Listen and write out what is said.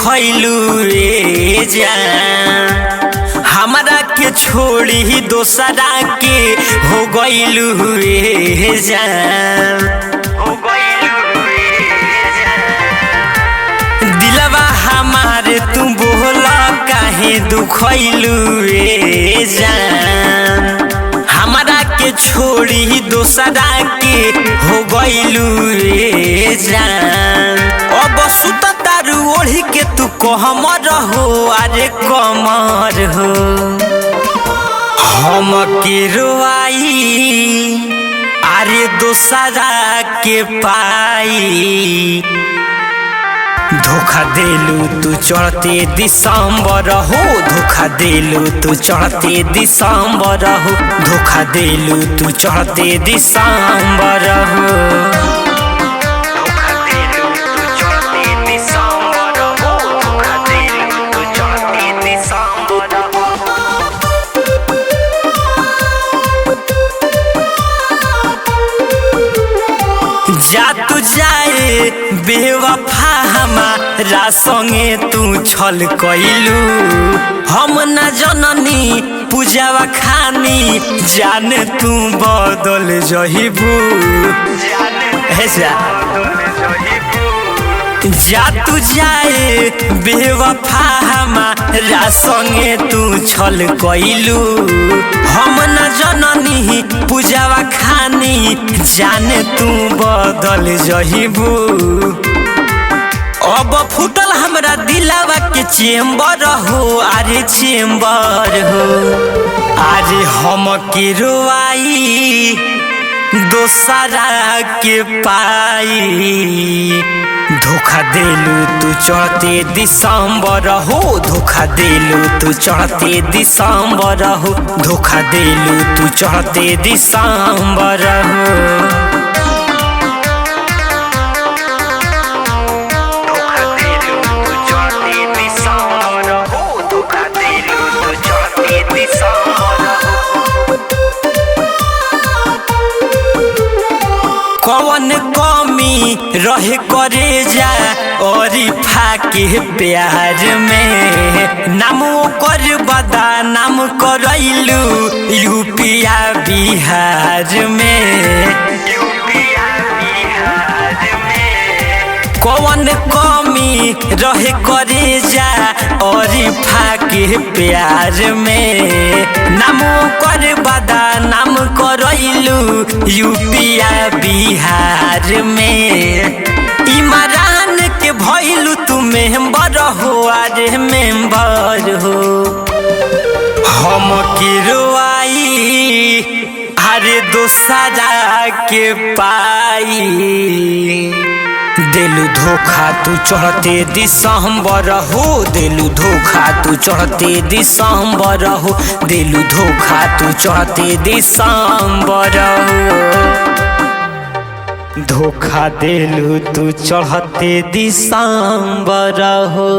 देखलू रे जान, हमरा के छोड़ी दोसरा के हो गइलू रे जान। दिलवा हमारे तू बोला काहे दुखलू रे जान, हमरा के छोड़ी दोसरा के हो गइलू रे जान। अब सुत तारू ओढ़ी के तू कहमर हो, अरे कमर हो हम के रोआई, अरे दोसरा के पाई। धोखा देलू तू चढ़ते दिसंबर हो, धोखा देलू तू चढ़ते दिसंबर हो, धोखा देलू तू चढ़ते दिसंबर हो। जा तू जाए बेवफा हमारा संगे तू छल कइलू, हम न जननी पूजावा खानी जान तू बदल जहिबू। जा तू जाए बेवफा हमारा संगे तू छल कइलू, हम न जननी पूजावा खानी जान तू बदल जहिबू। अब फुटल हमरा दिलावा के चेम्बर हो, अरे चेम्बर हो, अरे हम के रोआई दोसरा के पाई। धोखा देलू तू चढ़ते दिसंबर हो, धोखा देलू तू चढ़ते दिसंबर हो, धोखा देलू तू चढ़ते दिसंबर हो। कौन कमी रहे करे जा और फाके प्यार में, नाम कर बदा नाम करैलू यूपिया बिहार में। कौन कमी रहे करे जा और फाके प्यार में, नाम कर बदा नाम करैलू यूपिया बिहार में। इमरान के भइलू तू मेंबर हो, अरे मेंबर हो हम के रोआई, अरे दोसरा के पाई। देलू धोखा तू चढ़ते दिसंबर हो, देलू धोखा तू चढ़ते दिसंबर हो, देलू धोखा तू चढ़ते दिसंबर हो। धोखा देलू तू चढ़ते दिसंबर हो।